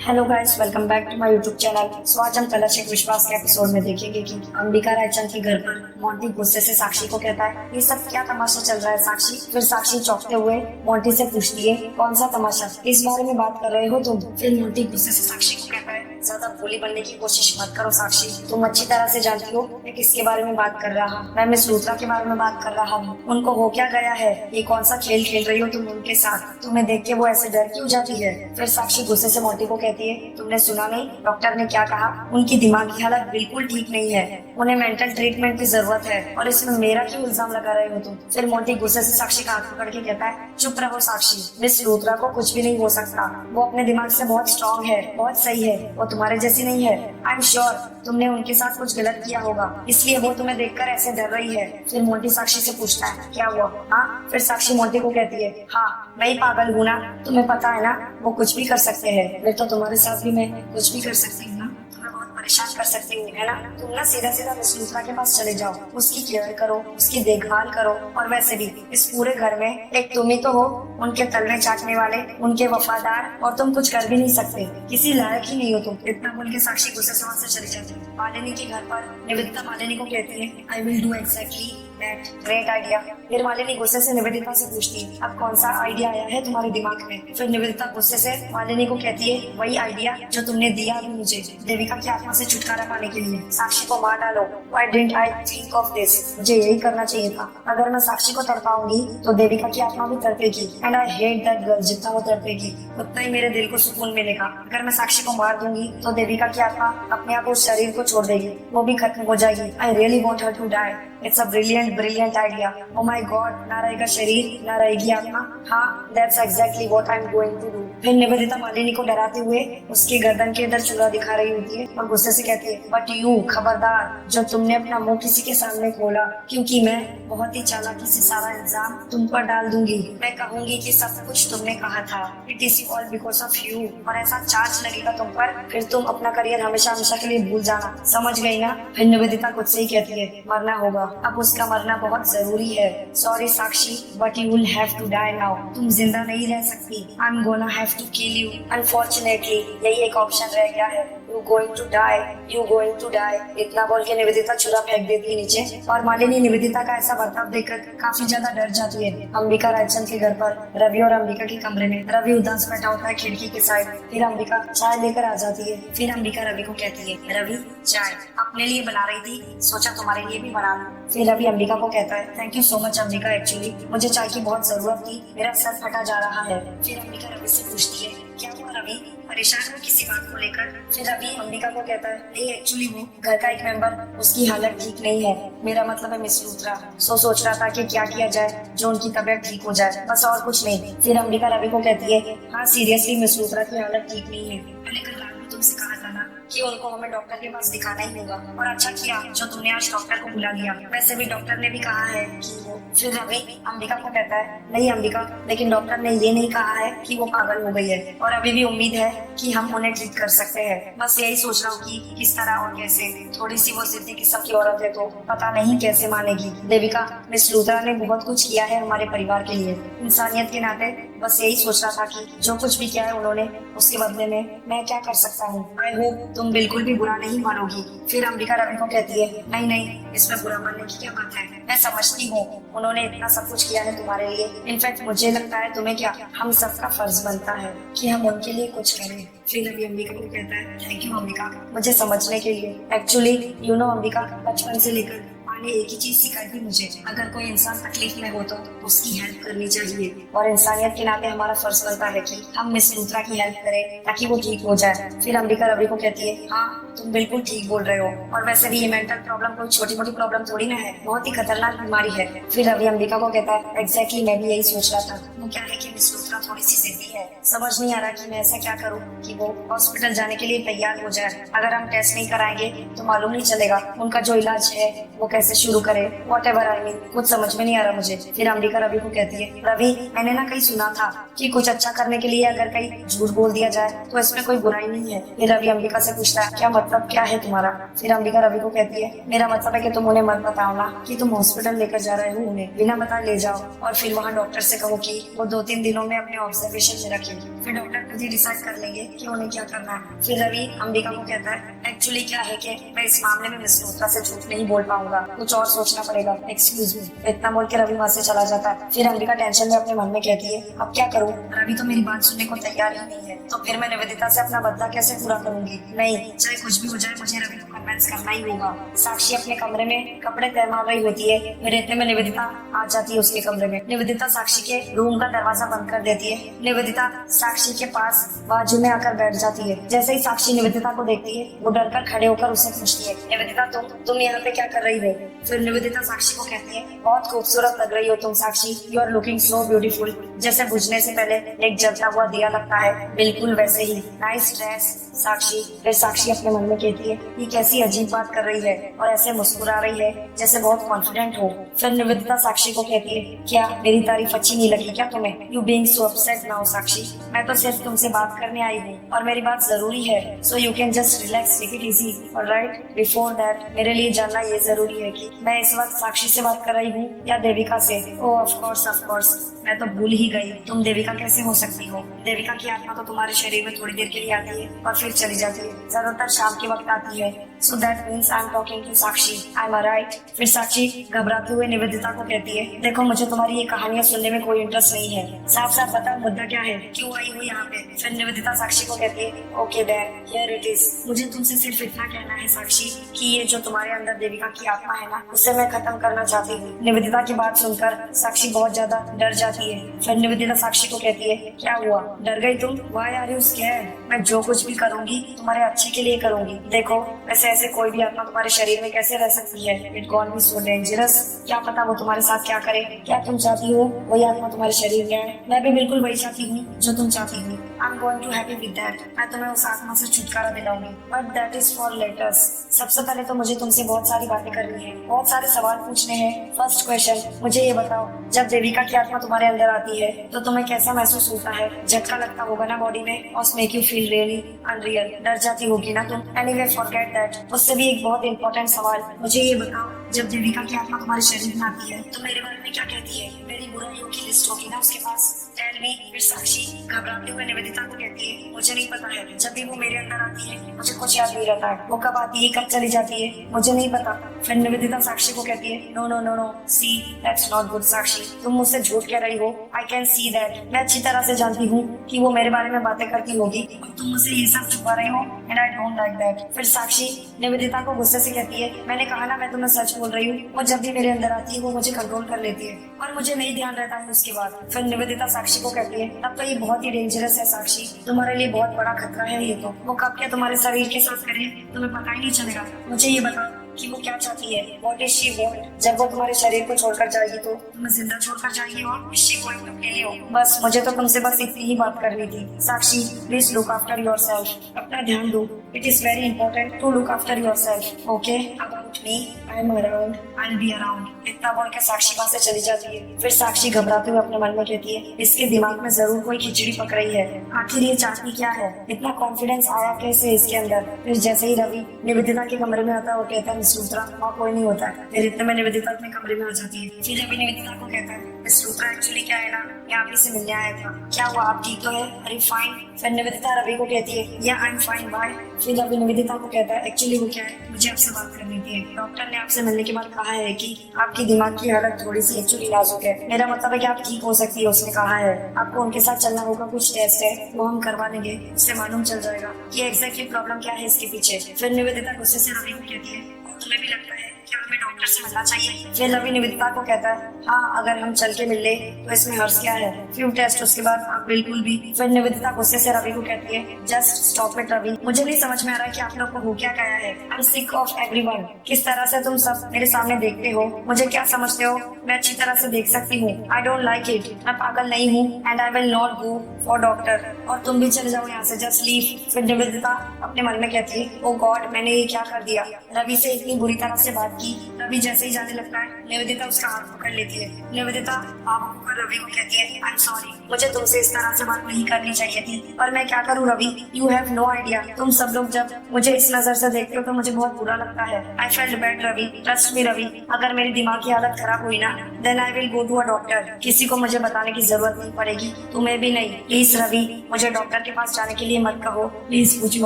Hello guys, welcome back to my YouTube channel. So आज हम कलश एक विश्वास के एपिसोड में देखेंगे कि अंबिका रायचंद के घर पर मोंटी गुस्से से साक्षी को कहता है, ये सब क्या तमाशा चल रहा है साक्षी। फिर साक्षी चौंकते हुए मोंटी से पूछती है, कौन सा तमाशा, इस बारे में बात कर रहे हो तुम। फिर मोंटी गुस्से से साक्षी को कहता है, ज्यादा भोली बनने की कोशिश मत करो साक्षी, तुम अच्छी तरह से जानती हो मैं किसके बारे में बात कर रहा हूँ। मैं मिस लूथरा के बारे में बात कर रहा हूँ। उनको हो क्या गया है, ये कौन सा खेल खेल रही हो तुम उनके साथ, तुम्हें देख के वो ऐसे डर क्यों जाती है। फिर साक्षी गुस्से से मोंटी को कहती है, तुमने सुना नहीं डॉक्टर ने क्या कहा, उनकी दिमागी हालत बिल्कुल ठीक नहीं है, उन्हें मेंटल ट्रीटमेंट की जरूरत है और इसमें मेरा क्यों इल्जाम लगा रहे हो तुम। फिर मोंटी गुस्से से साक्षी का हाथ पकड़ के कहता है, चुप रहो साक्षी, मिस लूथरा को कुछ भी नहीं हो सकता, वो अपने दिमाग से बहुत स्ट्रॉन्ग है, बहुत सही है, वो तुम्हारे जैसी नहीं है। आई एम श्योर तुमने उनके साथ कुछ गलत किया होगा, इसलिए वो तुम्हें देखकर ऐसे डर रही है। फिर मोंटी साक्षी से पूछता है, क्या हुआ। हाँ, फिर साक्षी मोंटी को कहती है, हाँ मैं ही पागल हूँ ना, तुम्हें पता है ना वो कुछ भी कर सकते हैं, फिर तो तुम्हारे साथ भी मैं कुछ भी कर सकती हूँ ना, तुम्हें बहुत परेशान कर सकती हूँ है ना। तुम ना सीधा सीधा मिस लूथरा के पास चले जाओ, उसकी केयर करो, उसकी देखभाल करो, और वैसे भी इस पूरे घर में एक तुम ही तो हो उनके तलवे चाटने वाले, उनके वफादार, और तुम कुछ कर भी नहीं सकते, किसी लायक ही नहीं हो तुम। इतना बोल के साक्षी गुस्से से वहां से चली जाती है। मालिनी के घर पर निवेदिता मालिनी को कहती है, I will do exactly that, great idea. फिर मालिनी गुस्से से निवेदिता से पूछती है, अब कौन सा आइडिया आया है तुम्हारे दिमाग में। फिर निवेदिता गुस्से से मालिनी को कहती है, वही आइडिया जो तुमने दिया अभी मुझे, देविका की आत्मा से छुटकारा पाने के लिए, साक्षी को मार डालो। Why didn't I think of this? मुझे यही करना चाहिए था। अगर मैं साक्षी को तड़पाऊंगी तो देविका की आत्मा भी तड़पेगी, and I hate that girl, जितना वो तड़पेगी उतना ही मेरे दिल को सुकून मिलेगा। अगर मैं साक्षी को मार दूंगी तो देविका की आत्मा अपने आप उस शरीर को छोड़ देगी, वो भी खत्म हो जाएगी। I really want her to die. It's a brilliant idea. Oh my god, ना रहेगा शरीर ना रहेगी आत्मा। हाँ, that's exactly what I am going to do. फिर निवेदिता मालिनी को डराते हुए उसकी गर्दन के इधर चूल्हा दिखा रही होती है और गुस्से से कहती है, बट यू खबरदार, जो तुमने अपना मुंह किसी के सामने खोला, क्योंकि मैं बहुत ही चालाकी से सारा इल्जाम तुम पर डाल दूंगी। मैं कहूंगी कि सब कुछ तुमने कहा था, it is all because of you, और ऐसा चार्ज लगेगा तुम पर, फिर तुम अपना करियर हमेशा हमेशा के लिए भूल जाना, समझ गई ना। फिर निवेदिता खुद से ही कहती है, मरना होगा, अब उसका मरना बहुत जरूरी है। Sorry Sakshi, but you will have to die now, तुम जिंदा नहीं रह सकती। I am gonna have to kill you, unfortunately यही एक ऑप्शन रह गया है। You going to die, you going to die. इतना बोल के निवेदिता चूल्हा फेंक देती है नीचे, और मालिनी निवेदिता का ऐसा बर्ताव देखकर काफी ज्यादा डर जाती है। अंबिका रायचंद के घर पर रवि और अंबिका के कमरे में रवि उदास बैठा होता है खिड़की के साइड। फिर अंबिका चाय लेकर आ जाती है। फिर अंबिका रवि को कहती है, रवि चाय अपने लिए बना रही थी, सोचा तुम्हारे लिए भी बना लूं। फिर रवि अंबिका को कहता है, thank you so much Ambika, actually मुझे चाय की बहुत जरूरत थी, मेरा सर फटा जा रहा है। फिर अंबिका रवि से पूछती है, क्या हुआ रवि, परेशान हो किसी बात को लेकर। फिर रवि अंबिका को कहता है, नहीं एक्चुअली वो घर का एक मेंबर, उसकी हालत ठीक नहीं है, मेरा मतलब है मिस लूथरा, सोच रहा था कि क्या किया जाए जो उनकी तबीयत ठीक हो जाए, बस और कुछ नहीं। फिर अंबिका रवि को कहती है, हाँ सीरियसली मिस लूथरा की हालत ठीक नहीं है, मैंने कल रात में तुमसे कहा था ना कि उनको हमें डॉक्टर के पास दिखाना ही होगा, और अच्छा किया जो तुमने आज डॉक्टर को बुला लिया, वैसे भी डॉक्टर ने भी कहा है कि वो। फिर रवि अंबिका को कहता है, नहीं अंबिका, लेकिन डॉक्टर ने ये नहीं कहा है कि वो पागल हो गई है, और अभी भी उम्मीद है कि हम उन्हें ठीक कर सकते हैं। बस यही सोच रहा हूँ कि किस तरह और कैसे। थोड़ी सी वो जिद्दी किस्म की औरत है तो पता नहीं कैसे मानेगी। देविका, मिस लूथरा ने बहुत कुछ किया है हमारे परिवार के लिए, इंसानियत के नाते बस यही सोच रहा था कि जो कुछ भी किया है उन्होंने, उसके बदले में मैं क्या कर सकता हूँ। आई होप तुम बिल्कुल भी बुरा नहीं मानोगी। फिर अंबिका रवि को कहती है, नहीं नहीं, इसमें बुरा मानने की क्या बात है, मैं समझती हूँ उन्होंने इतना सब कुछ किया है तुम्हारे लिए। इनफैक्ट मुझे लगता है तुम्हें क्या, हम सबका फर्ज बनता है कि हम उनके लिए कुछ करें। फिर अभी अंबिका को कहता है, थैंक यू अंबिका मुझे समझने के लिए। एक्चुअली यू नो अंबिका, बचपन से लेकर ने एक ही चीज सिखाई थी मुझे, अगर कोई इंसान तकलीफ में हो तो उसकी हेल्प करनी चाहिए, और इंसानियत के नाते हमारा फर्ज बनता है कि हम मिस लूथरा की हेल्प करें ताकि वो ठीक हो जाए। फिर अंबिका रवि को कहती है, हाँ तुम बिल्कुल ठीक बोल रहे हो, और वैसे भी ये मेंटल प्रॉब्लम कोई छोटी मोटी प्रॉब्लम थोड़ी ना है, बहुत ही खतरनाक बीमारी है। फिर रवि अंबिका को कहता है, एग्जैक्टली मैं भी यही सोच रहा था, वो क्या है कि मिस लूथरा थोड़ी सी जिद्दी है, समझ नहीं आ रहा कि मैं ऐसा क्या करूँ कि वो हॉस्पिटल जाने के लिए तैयार हो जाए। अगर हम टेस्ट नहीं कराएंगे तो मालूम नहीं चलेगा उनका जो इलाज है वो कैसे कैसे शुरू करे, व्हाटएवर आई मीन, कुछ समझ में नहीं आ रहा मुझे। फिर अंबिका रवि को कहती है, रवि मैंने ना कहीं सुना था कि कुछ अच्छा करने के लिए अगर कहीं झूठ बोल दिया जाए तो इसमें कोई बुराई नहीं है। फिर रवि अंबिका से पूछता है, क्या मतलब क्या है तुम्हारा? फिर अंबिका रवि को कहती है, मेरा मतलब है कि तुम उन्हें मत बताओ ना कि तुम हॉस्पिटल लेकर जा रहे हो, उन्हें बिना बताए ले जाओ और फिर वहाँ डॉक्टर से कहो कि वो 2-3 दिनों में अपने ऑब्जर्वेशन में रखेंगे। फिर डॉक्टर खुद ही डिसाइड कर लेंगे कि उन्हें क्या करना है। फिर रवि अंबिका को कहता है, एक्चुअली क्या है कि मैं इस मामले में मिस लूथरा से झूठ नहीं बोल पाऊंगा, कुछ और सोचना पड़ेगा, एक्सक्यूज मी। इतना बोल के रवि वहाँ से चला जाता है। फिर अंबिका टेंशन में अपने मन में कहती है, अब क्या करूँ, रवि तो मेरी बात सुनने को तैयार ही नहीं है, तो फिर मैं निवेदिता से अपना बदला कैसे पूरा करूंगी? नहीं, चाहे कुछ भी हो जाए मुझे रवि को कन्विंस करना ही होगा। साक्षी अपने कमरे में कपड़े तय मार रही होती है, मेरे इतने में निवेदिता आ जाती है उसके कमरे में। निवेदिता साक्षी के रूम का दरवाजा बंद कर देती है। निवेदिता साक्षी के पास बाजू में आकर बैठ जाती है। जैसे ही साक्षी निवेदिता को देखती है वो डरकर खड़े होकर उससे पूछती है, निवेदिता तुम यहाँ पे क्या कर रही हो? फिर निवेदिता साक्षी को कहती है, बहुत खूबसूरत लग रही हो तुम Sakshi, you are looking so beautiful, जैसे बुझने से पहले एक जलता हुआ दिया लगता है, बिल्कुल वैसे ही, नाइस ड्रेस साक्षी। फिर साक्षी अपने मन में कहती है, ये कैसी अजीब बात कर रही है और ऐसे मुस्कुरा रही है जैसे बहुत कॉन्फिडेंट हो। फिर निवेदिता साक्षी को कहती है, क्या मेरी तारीफ अच्छी नहीं लगी क्या तुम्हें? You being so upset now Sakshi, मैं तो सिर्फ तुमसे बात करने आई हूँ और मेरी बात जरूरी है, so you can just relax, take it easy, alright? Before that मेरे लिए जानना ये जरूरी है कि मैं इस वक्त साक्षी से बात कर रही हूँ या देविका से? ओह ऑफ कोर्स, मैं तो भूल ही गई, तुम देविका कैसे हो सकती हो? देविका की आत्मा तो तुम्हारे शरीर में थोड़ी देर के लिए आती है और फिर चली जाती है, ज्यादातर शाम के वक्त आती है, so that means I am talking to Sakshi, I am right? फिर साक्षी घबराते हुए निवेदिता को कहती है, देखो मुझे तुम्हारी ये कहानियां सुनने में कोई इंटरेस्ट नहीं है, साफ साफ बताओ मुद्दा क्या है, क्यों आई हो यहाँ पे? फिर निवेदिता साक्षी को कहती है, okay then here it is, मुझे तुमसे सिर्फ इतना कहना है साक्षी कि ये जो तुम्हारे अंदर देविका की आत्मा है ना, उसे मैं खत्म करना चाहती हूँ। निवेदिता की बात सुनकर साक्षी बहुत ज्यादा डर जाती है। फिर निवेदिता साक्षी को कहती है, क्या हुआ, डर गई तुम? Why are you scared? मैं जो कुछ भी करूंगी तुम्हारे अच्छे के लिए करूंगी। देखो वैसे ऐसे कोई भी आत्मा तुम्हारे शरीर में कैसे रह सकती है? It can't be so dangerous, क्या पता वो तुम्हारे साथ क्या करे? क्या तुम चाहती हो वही आत्मा तुम्हारे शरीर में आए? मैं भी बिल्कुल वही चाहती हूँ जो तुम चाहती हो। I am going to happy with that, मैं तुम्हें उस आत्मा से छुटकारा दिलाऊंगी, but that is for letters. सबसे पहले तो मुझे तुमसे बहुत सारी बातें करनी है, बहुत सारे सवाल पूछने हैं। फर्स्ट क्वेश्चन, मुझे ये बताओ, जब देविका की आत्मा तुम्हारे अंदर आती है तो तुम्हें कैसा महसूस होता है? झटका लगता होगा ना बॉडी में, और make you feel really unreal, डर जाती होगी ना तुम? Anyway forget that. उससे भी एक बहुत इंपॉर्टेंट सवाल, मुझे ये बताओ, जब देविका की आत्मा तुम्हारे शरीर में आती है तो मेरे बारे में क्या कहती है? मेरी बुराइयों की लिस्ट होगी ना उसके पास, टेल मी। फिर साक्षी घबराते हुए निवेदिता को कहती है, मुझे नहीं पता है, जब भी वो मेरे अंदर आती है मुझे कुछ याद नहीं रहता है, वो कब आती है कब चली जाती है मुझे नहीं पता। फिर निवेदिता साक्षी को कहती है, no no no no, see that's not good Sakshi, तुम मुझसे झूठ कह रही हो, आई कैन सी दैट, मैं अच्छी तरह से जानती हूँ कि वो मेरे बारे में बातें करती होगी और तुम मुझसे ये सब छुपा रही हो, and I don't like that. फिर साक्षी निवेदिता को गुस्से से कहती है, मैंने कहा ना मैं तुम्हें सच बोल रही हूँ, वो जब भी मेरे अंदर आती है वो मुझे कंट्रोल कर लेती है और मुझे नहीं ध्यान रहता है उसके बाद। फिर निवेदिता साक्षी को कहती है, तब तो ये बहुत ही डेंजरस है साक्षी, तुम्हारे लिए बहुत बड़ा खतरा है ये तो, वो कब क्या तुम्हारे शरीर के साथ करे तुम्हें पता ही नहीं चलेगा। मुझे ये बताओ कि वो क्या चाहती है, व्हाट इज शी वांट? जब वो तुम्हारे शरीर को छोड़कर जाएगी तो तुम्हें जिंदा छोड़कर जाएगी और she going to kill you? बस मुझे तो तुमसे बस इतनी ही बात करनी थी Sakshi, please look after yourself, अपना ध्यान दो, it is very important to look after yourself, okay? About me, I am around, I will be around. इतना बोल के साक्षी वहाँ से चली जाती है। फिर साक्षी घबराते हुए अपने मन में कहती है, इसके दिमाग में जरूर कोई खिचड़ी पक रही है, आखिर ये चाहती क्या है? इतना कॉन्फिडेंस आया कैसे इसके अंदर? फिर जैसे ही रवि निवेदिता के कमरे में आता है वो कहता है, मिस लूथरा वहाँ कोई नहीं होता है। फिर इतने में निवेदिता अपने कमरे में आ जाती है। फिर रवि निवेदिता को कहता है, मिस लूथरा एक्चुअली क्या है ना, मैं आप ही से मिलने आया था, क्या हुआ आप ठीक तो है? अरे फाइन। फिर निवेदिता रवि को कहती है, या आई एम फाइन, बाय। फिर रवि निवेदिता को कहता है, एक्चुअली वो क्या है, मुझे आपसे बात करनी थी, डॉक्टर ने आपसे मिलने के बाद कहा है कि आपकी दिमाग की हालत थोड़ी सी एक्चुअली नाजुक है, मेरा मतलब है कि आप ठीक हो सकती है, उसने कहा है। आपको उनके साथ चलना होगा, कुछ टेस्ट है वो हम करवा लेंगे, उससे मालूम चल जाएगा कि एग्जैक्टली प्रॉब्लम क्या है इसके पीछे। फिर निवेदिता गुस्से से रवि को कहती है, तुम्हें भी लगता है क्या हमें डॉक्टर से मिलना चाहिए? फिर रवि निवेदिता को कहता है, हाँ अगर हम चल के मिल ले तो इसमें हर्ष क्या है, फ्यू टेस्ट उसके बाद आप बिल्कुल भी। फिर निवेदिता गुस्से से रवि को कहती है, जस्ट स्टॉप इट रवि, मुझे नहीं समझ में आ रहा कि आप लोग को हो क्या गया है, I am sick of everyone. किस तरह से तुम सब मेरे सामने देखते हो, मुझे क्या समझते हो मैं अच्छी तरह से देख सकती हूँ, आई डोंट लाइक इट, मैं पागल नहीं हूँ and I will not go for doctor, और तुम भी चले जाओ यहाँ से, जस्ट लीव। फिर निवेदिता अपने मन में कहती है, ओ गॉड मैंने ये क्या कर दिया, रवि से इतनी बुरी तरह से बात की। रवि जैसे ही जाने लगता है निवेदिता उसका हाथ पकड़ लेती है। निवेदिता आप होकर रवि को कहती है आई एम सॉरी, मुझे तुमसे इस तरह से बात नहीं करनी चाहिए थी, पर मैं क्या करूँ Ravi, you have no idea. तुम सब लोग जब मुझे इस नजर से देखते हो तो मुझे बहुत बुरा लगता है। I felt bad Ravi, trust me Ravi, अगर मेरी दिमाग की हालत खराब हुई ना then I will go to a doctor. किसी को मुझे बताने की जरूरत नहीं पड़ेगी, तुम्हें भी नहीं। प्लीज रवि मुझे डॉक्टर के पास जाने के लिए मत कहो, please would you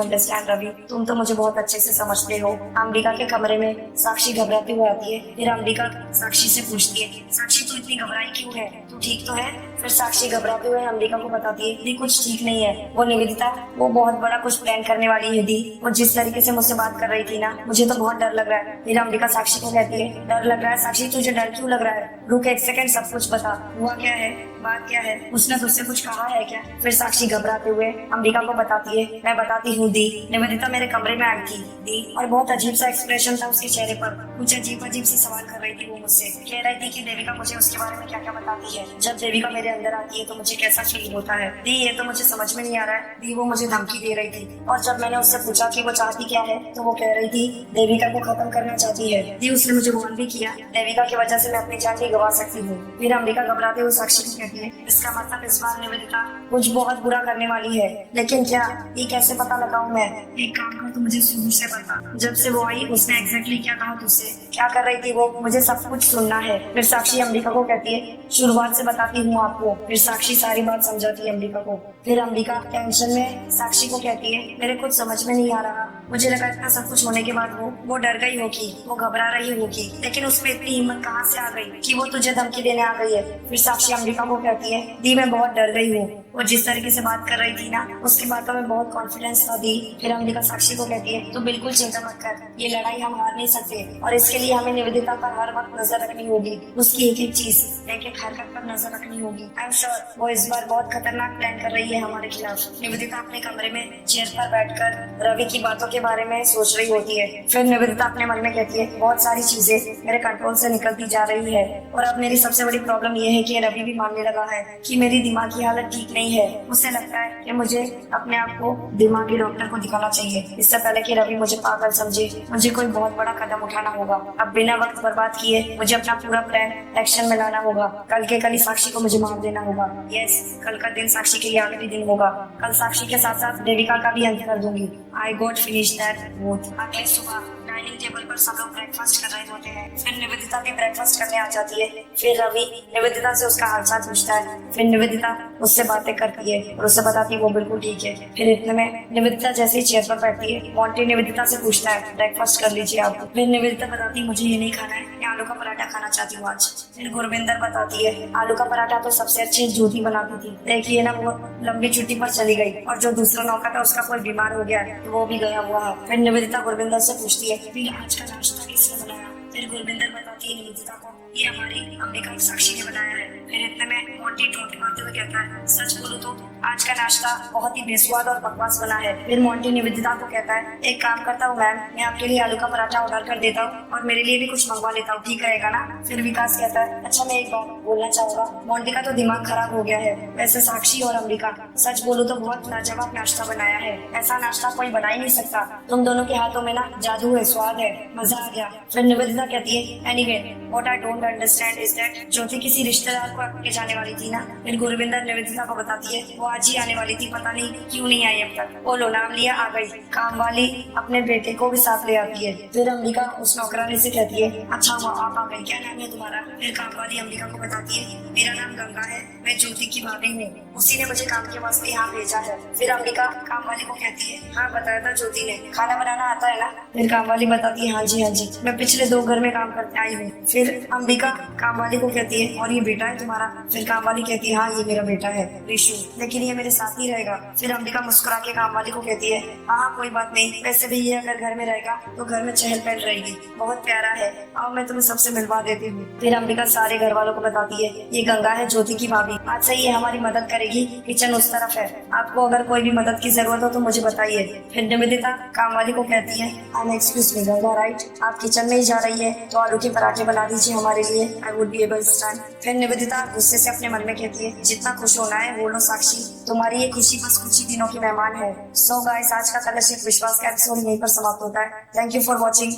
understand Ravi, तुम तो मुझे बहुत अच्छे से समझते हो। अंबिका के कमरे में साक्षी घबराती हुई आती है। फिर अंबिका साक्षी से पूछती है साक्षी तू इतनी घबराई क्यों है, तू ठीक तो है? फिर साक्षी घबराते हुए अंबिका को बताती है दी कुछ ठीक नहीं है, वो निवेदिता वो बहुत बड़ा कुछ प्लान करने वाली है दी, वो जिस तरीके से मुझसे बात कर रही थी ना मुझे तो बहुत डर लग रहा है। फिर अंबिका साक्षी को कहती है डर लग रहा है? साक्षी तुझे डर क्यों लग रहा है? रुक एक सेकंड, सब कुछ बता, हुआ क्या है, बात क्या है, उसने तुझसे कुछ कहा है क्या? फिर साक्षी घबराते हुए अंबिका को बताती है मैं बताती हूँ दी, निवेदिता मेरे कमरे में आई थी दी, और बहुत अजीब सा एक्सप्रेशन था उसके चेहरे पर, कुछ अजीब अजीब से सवाल कर रही थी वो मुझसे, कह रही थी कि देविका मुझे उसके बारे में क्या क्या बताती है, जब देविका मेरे अंदर आती है तो मुझे कैसा फील होता है दी, ये तो मुझे समझ में नहीं आ रहा है दी। वो मुझे धमकी दे रही थी और जब मैंने उससे पूछा कि वो चाहती क्या है तो वो कह रही थी देविका को खत्म करना चाहती है दी। उसने मुझे वार्न भी किया देविका की वजह से मैं अपनी जान भी गंवा सकती हूँ। फिर अंबिका घबराते हुए साक्षी को कहती है इसका मतलब इस बार निवेदिता कुछ बहुत बुरा करने वाली है, लेकिन क्या, ये कैसे पता लगाऊं मैं? एक काम कर, तो मुझे शुरू से बता, जब से वो आई उसने एग्जैक्टली क्या कहा तुझसे, क्या कर रही थी वो, मुझे सब कुछ सुनना है। फिर साक्षी अंबिका को कहती है शुरुआत से बताती हूँ आपको। फिर साक्षी सारी बात समझाती है अंबिका को। फिर अंबिका टेंशन में साक्षी को कहती है मेरे कुछ समझ में नहीं आ रहा, मुझे लगा इतना सब कुछ होने के बाद वो डर गई होगी, वो घबरा रही होगी, लेकिन उसमें इतनी हिम्मत कहाँ से आ गई कि वो तुझे धमकी देने आ गई है। फिर साक्षी अंबिका को कहती है दी मैं बहुत डर गई हूँ, वो जिस तरीके से बात कर रही थी ना उसकी बातों में बहुत कॉन्फिडेंस था दी। फिर अंबिका साक्षी को कहती है तो बिल्कुल चिंता मत कर, ये लड़ाई हम हार नहीं सकते और इसके लिए हमें निवेदिता पर हर वक्त नजर रखनी होगी, उसकी एक एक चीज एक एक हरकत पर नजर रखनी होगी। आई एम श्योर वो इस बार बहुत खतरनाक प्लान कर रही है हमारे खिलाफ। निवेदिता अपने कमरे में चेयर पर बैठकर रवि की बातों के बारे में सोच रही होती है। फिर निवेदिता अपने मन में कहती है बहुत सारी चीजें मेरे कंट्रोल से निकलती जा रही है और अब मेरी सबसे बड़ी प्रॉब्लम ये है कि रवि भी मानने लगा है कि मेरी दिमागी हालत ठीक नहीं है। उसे लगता है कि मुझे अपने आप को दिमागी डॉक्टर को दिखाना चाहिए इससे पहले कि रवि मुझे पागल समझे। मुझे कोई बहुत बड़ा कदम उठाना होगा, अब बिना वक्त बर्बाद किए मुझे अपना पूरा प्लान एक्शन में लाना होगा। कल के कल ही साक्षी को मुझे मार देना होगा। यस, कल का दिन साक्षी के लिए आखिरी दिन होगा। कल साक्षी के साथ साथ देविका का भी अंत कर दूंगी। I got finish that both. अगले सुबह डाइनिंग टेबल पर सब लोग ब्रेकफास्ट कर रहे होते हैं। फिर निवेदिता भी ब्रेकफास्ट करने आ जाती है। फिर रवि निवेदिता से उसका हालचाल पूछता है। फिर निवेदिता उससे बातें करती है और उसे बताती है वो बिल्कुल ठीक है। फिर इतने में निवेदिता जैसे ही चेयर पर बैठती है मोंटी निवेदिता से पूछता है ब्रेकफास्ट कर लीजिए आप। फिर निवेदिता बताती है मुझे ये नहीं खाना है, मैं आलू का पराठा खाना चाहती हूँ आज। फिर गुरविंदर बताती है आलू का पराठा तो सबसे अच्छी ज्योति बनाती थी, देखिए ना वो लंबी छुट्टी पर चली गई और जो दूसरा नौकर था उसका कोई बीमार हो गया तो वो भी गया हुआ है। फिर निवेदिता गुरविंदर से पूछती है फिर आज का नाश्ता किसने बनाया? फिर गुरविंदर बताती है निवेदिता को ये हमारी अंबिका साक्षी ने बनाया है। फिर इतने में मोंटी टोंटी मारते हुए कहता है सच बोलो तो आज का नाश्ता बहुत ही बेस्वाद और बकवास बना है। फिर मोंटी निवेदिता को कहता है एक काम करता हूँ मैम, मैं आपके लिए आलू का पराठा ऑर्डर कर देता हूँ और मेरे लिए भी कुछ मंगवा लेता हूँ, ठीक रहेगा ना? फिर विकास कहता है अच्छा मैं एक बात बोलना चाहूंगा, मोंटी का तो दिमाग खराब हो गया है। वैसे साक्षी और अंबिका सच बोलो तो बहुत लाजवाब नाश्ता बनाया है, ऐसा नाश्ता कोई बना ही नहीं सकता। तुम दोनों के हाथों में ना जादू है, स्वाद है, मजा आ गया। फिर निवेदिता कहती है anyway what I don't understand is that Jyoti किसी रिश्तेदार को आके जाने वाली थी ना। फिर गुरविंदर निवेदिता को बताती है वो आज ही आने वाली थी, पता नहीं क्यों नहीं आई अब तक। बोलो नाम लिया आ गई, काम वाली अपने बेटे को भी साथ ले आती है। फिर अंबिका उस नौकरानी से कहती है अच्छा हुआ आप आ गई, क्या नाम है तुम्हारा? फिर काम वाली अंबिका को बताती है मेरा नाम गंगा है, मैं ज्योति की भाभी हूँ, उसी ने मुझे काम के वास्ते यहाँ भेजा है। फिर अंबिका काम वाली को कहती है हाँ बताया था ज्योति ने, खाना बनाना आता है ना? फिर काम वाली बताती है हाँ जी मैं पिछले 2 घर में काम करके आई हूँ। फिर अंबिका काम वाली को कहती है और ये बेटा है तुम्हारा? फिर काम वाली कहती है हाँ ये मेरा बेटा है ऋषु, लेकिन ये मेरे साथ ही रहेगा। फिर अंबिका मुस्कुरा के काम वाली को कहती है हाँ कोई बात नहीं, वैसे भी ये अगर घर में रहेगा तो घर में चहल पहल रहेगी, बहुत प्यारा है, अब मैं तुम्हें सबसे मिलवा देती हूँ। फिर अंबिका सारे घर वालों को बताती है ये गंगा है ज्योति की भाभी, आज से ये हमारी मदद करेगी, किचन उस तरफ है, आपको अगर कोई भी मदद की जरूरत हो तो मुझे बताइए। फिर निवेदिता काम वाली को कहती है एक्सक्यूज मी गंगा राइट, आप किचन में ही जा रही है तो आलू के पराठे बना दीजिए हमारे लिए, I would be able to. फिर निवेदिता गुस्से से अपने मन में कहती है जितना खुश होना है बोलो साक्षी, तुम्हारी ये खुशी बस कुछ ही दिनों की मेहमान है। सो गाइस आज का कलश एक विश्वास का एपिसोड यहीं पर समाप्त होता है। Thank you for watching.